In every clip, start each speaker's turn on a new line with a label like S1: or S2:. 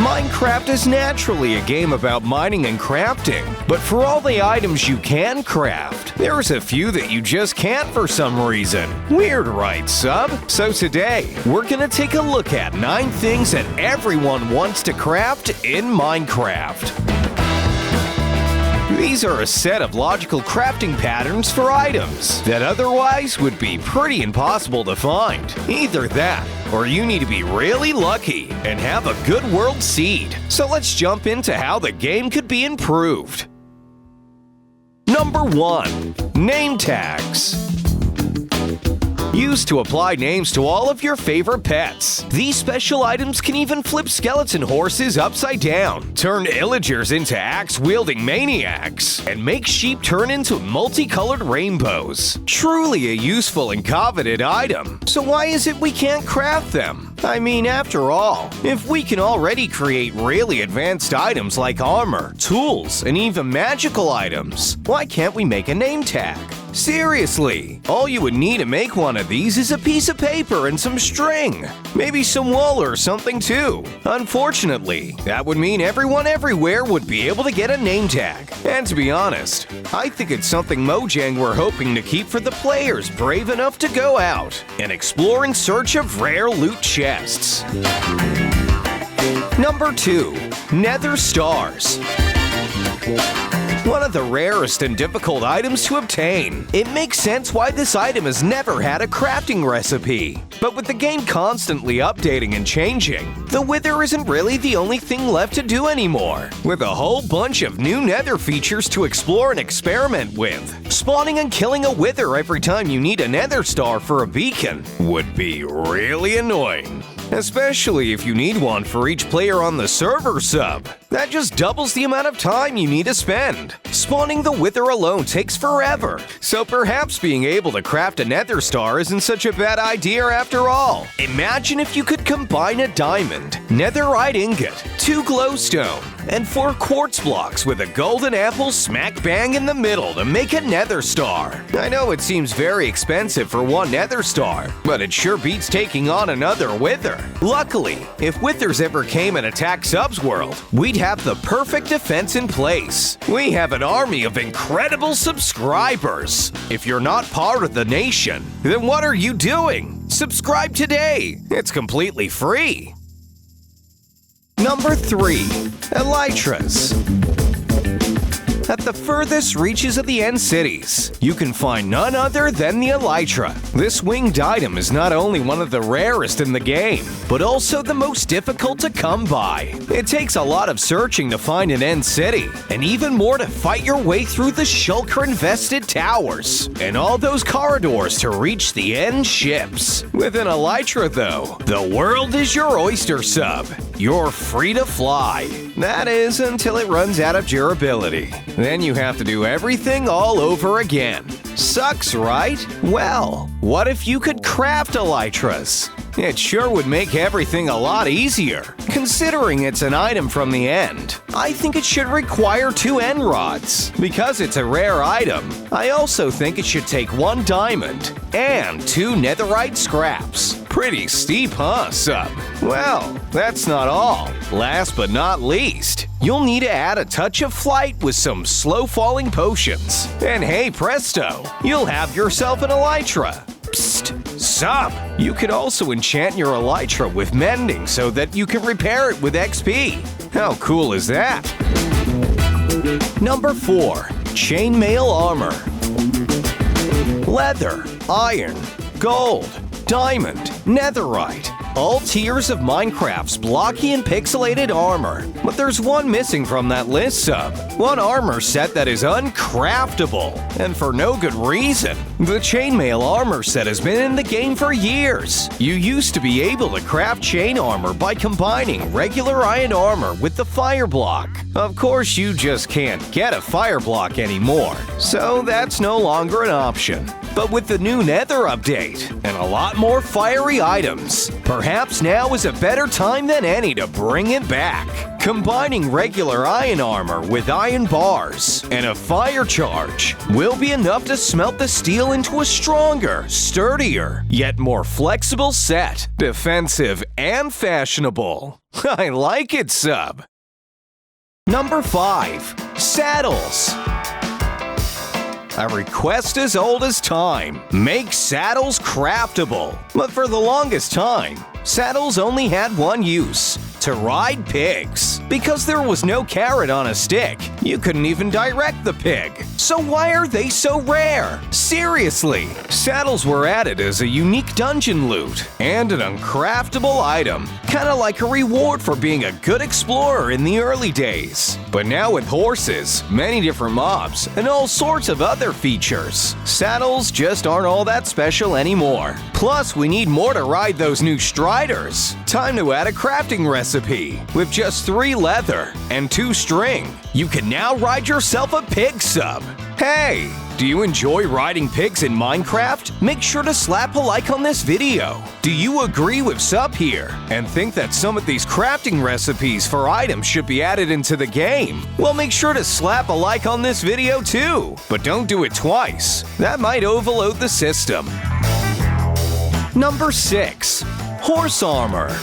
S1: Minecraft is naturally a game about mining and crafting, but for all the items you can craft, there's a few that you just can't for some reason. Weird, right, sub? So today, we're gonna take a look at 9 things that everyone wants to craft in Minecraft. These are a set of logical crafting patterns for items that otherwise would be pretty impossible to find. Either that, or you need to be really lucky and have a good world seed. So let's jump into how the game could be improved. Number 1. Name tags. Used to apply names to all of your favorite pets. These special items can even flip skeleton horses upside down, turn illagers into axe-wielding maniacs, and make sheep turn into multicolored rainbows. Truly a useful and coveted item. So why is it we can't craft them? I mean, after all, if we can already create really advanced items like armor, tools, and even magical items, why can't we make a name tag? Seriously, all you would need to make one of these is a piece of paper and some string. Maybe some wool or something too. Unfortunately, that would mean everyone everywhere would be able to get a name tag. And to be honest, I think it's something Mojang were hoping to keep for the players brave enough to go out and explore in search of rare loot chests. Number 2. Nether stars. One of the rarest and difficult items to obtain. It makes sense why this item has never had a crafting recipe. But with the game constantly updating and changing, the wither isn't really the only thing left to do anymore. With a whole bunch of new nether features to explore and experiment with, spawning and killing a wither every time you need a nether star for a beacon would be really annoying. Especially if you need one for each player on the server sub. That just doubles the amount of time you need to spend. Spawning the wither alone takes forever, so perhaps being able to craft a nether star isn't such a bad idea after all. Imagine if you could combine a diamond, netherite ingot, 2 glowstone, and 4 quartz blocks with a golden apple smack bang in the middle to make a nether star. I know it seems very expensive for one nether star, but it sure beats taking on another wither. Luckily, if withers ever came and attacked Sub's world, we'd have the perfect defense in place. We have an army of incredible subscribers. If you're not part of the nation, then what are you doing? Subscribe today. It's completely free. Number 3. Elytras. At the furthest reaches of the end cities, you can find none other than the elytra. This winged item is not only one of the rarest in the game, but also the most difficult to come by. It takes a lot of searching to find an end city, and even more to fight your way through the shulker-infested towers, and all those corridors to reach the end ships. With an elytra though, the world is your oyster sub. You're free to fly. That is, until it runs out of durability. Then you have to do everything all over again. Sucks, right? Well, what if you could craft elytras? It sure would make everything a lot easier. Considering it's an item from the end, I think it should require 2 end rods. Because it's a rare item, I also think it should take 1 diamond and 2 netherite scraps. Pretty steep, huh, sub? Well, that's not all. Last but not least, you'll need to add a touch of flight with some slow-falling potions. And hey presto, you'll have yourself an elytra. Psst, sub! You could also enchant your elytra with mending so that you can repair it with XP. How cool is that? Number 4. Chainmail Armor. Leather, iron, gold, diamond, netherite. All tiers of Minecraft's blocky and pixelated armor. But there's one missing from that list, sub. One armor set that is uncraftable, and for no good reason. The Chainmail Armor set has been in the game for years. You used to be able to craft chain armor by combining regular iron armor with the fire block. Of course, you just can't get a fire block anymore, so that's no longer an option. But with the new Nether update and a lot more fiery items, perhaps now is a better time than any to bring it back. Combining regular iron armor with iron bars and a fire charge will be enough to smelt the steel into a stronger, sturdier, yet more flexible set, defensive and fashionable. I like it, sub. Number 5. Saddles. A request as old as time. Make saddles craftable. But for the longest time, saddles only had one use: to ride pigs. Because there was no carrot on a stick, you couldn't even direct the pig. So why are they so rare? Seriously, saddles were added as a unique dungeon loot and an uncraftable item, kinda like a reward for being a good explorer in the early days. But now with horses, many different mobs, and all sorts of other features, saddles just aren't all that special anymore. Plus, we need more to ride those new striders. Time to add a crafting recipe. With just 3 leather and 2 string, you can now ride yourself a pig, sub. Hey! Do you enjoy riding pigs in Minecraft? Make sure to slap a like on this video. Do you agree with Sub here and think that some of these crafting recipes for items should be added into the game? Well, make sure to slap a like on this video too, but don't do it twice. That might overload the system. Number 6. Horse armor.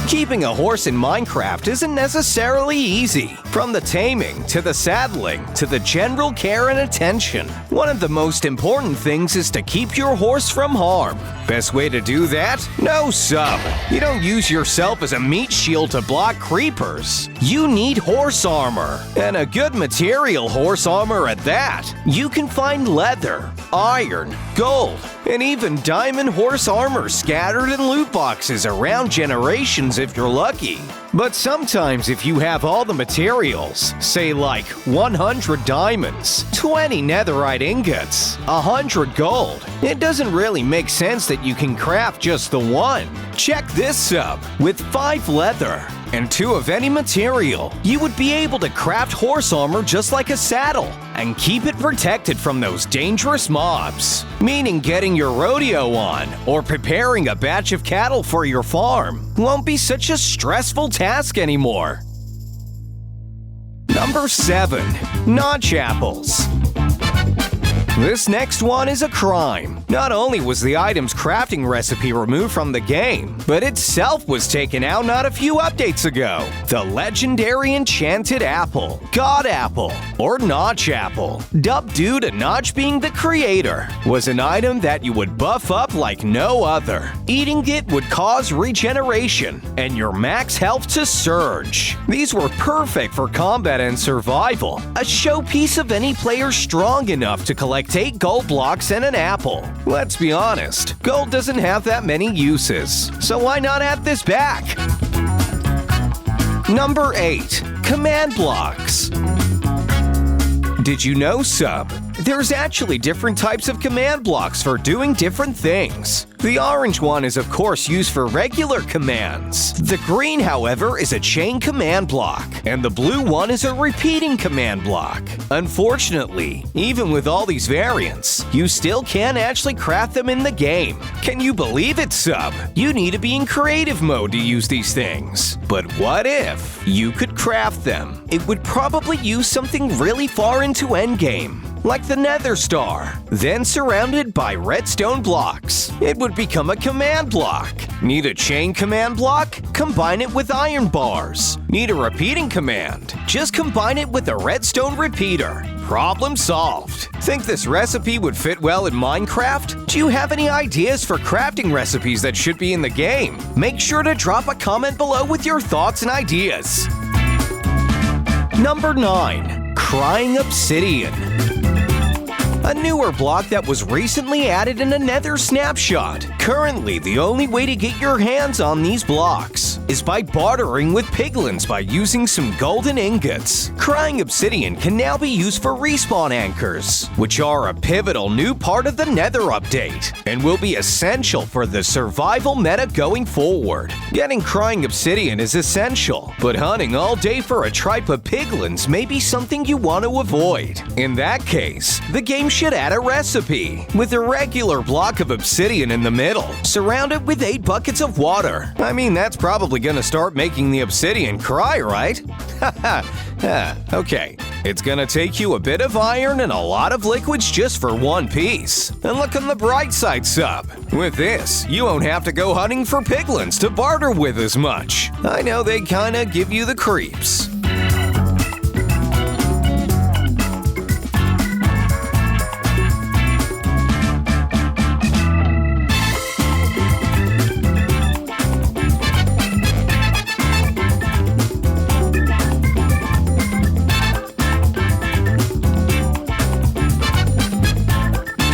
S1: Keeping a horse in Minecraft isn't necessarily easy. From the taming, to the saddling, to the general care and attention, one of the most important things is to keep your horse from harm. Best way to do that? No, sub. You don't use yourself as a meat shield to block creepers. You need horse armor, and a good material horse armor at that. You can find leather, iron, gold, and even diamond horse armor scattered in loot boxes around generations if you're lucky. But sometimes if you have all the materials, say like 100 diamonds, 20 netherite ingots, 100 gold, it doesn't really make sense that you can craft just the one. Check this up. With 5 leather and 2 of any material, you would be able to craft horse armor just like a saddle and keep it protected from those dangerous mobs. Meaning getting your rodeo on or preparing a batch of cattle for your farm won't be such a stressful task anymore. Number 7. Notch apples. This next one is a crime. Not only was the item's crafting recipe removed from the game, but itself was taken out not a few updates ago. The legendary enchanted apple, God apple, or Notch apple, dubbed due to Notch being the creator, was an item that you would buff up like no other. Eating it would cause regeneration and your max health to surge. These were perfect for combat and survival, a showpiece of any player strong enough to collect 8 gold blocks and an apple. Let's be honest, gold doesn't have that many uses, so why not add this back? Number 8. Command blocks. Did you know, sub? There's actually different types of command blocks for doing different things. The orange one is of course used for regular commands. The green, however, is a chain command block, and the blue one is a repeating command block. Unfortunately, even with all these variants, you still can't actually craft them in the game. Can you believe it, sub? You need to be in creative mode to use these things. But what if you could craft them? It would probably use something really far into endgame, like the Nether Star, then surrounded by redstone blocks. It would become a command block. Need a chain command block? Combine it with iron bars. Need a repeating command? Just combine it with a redstone repeater. Problem solved. Think this recipe would fit well in Minecraft? Do you have any ideas for crafting recipes that should be in the game? Make sure to drop a comment below with your thoughts and ideas. Number 9. Crying Obsidian. A newer block that was recently added in a Nether snapshot. Currently, the only way to get your hands on these blocks is by bartering with piglins by using some golden ingots. Crying Obsidian can now be used for respawn anchors, which are a pivotal new part of the Nether update and will be essential for the survival meta going forward. Getting Crying Obsidian is essential, but hunting all day for a tribe of piglins may be something you want to avoid. In that case, the game should add a recipe with a regular block of obsidian in the middle, surrounded with 8 buckets of water. I mean, that's probably gonna start making the obsidian cry, right? Haha, okay. It's gonna take you a bit of iron and a lot of liquids just for one piece. And look on the bright side, sub. With this, you won't have to go hunting for piglins to barter with as much. I know they kinda give you the creeps.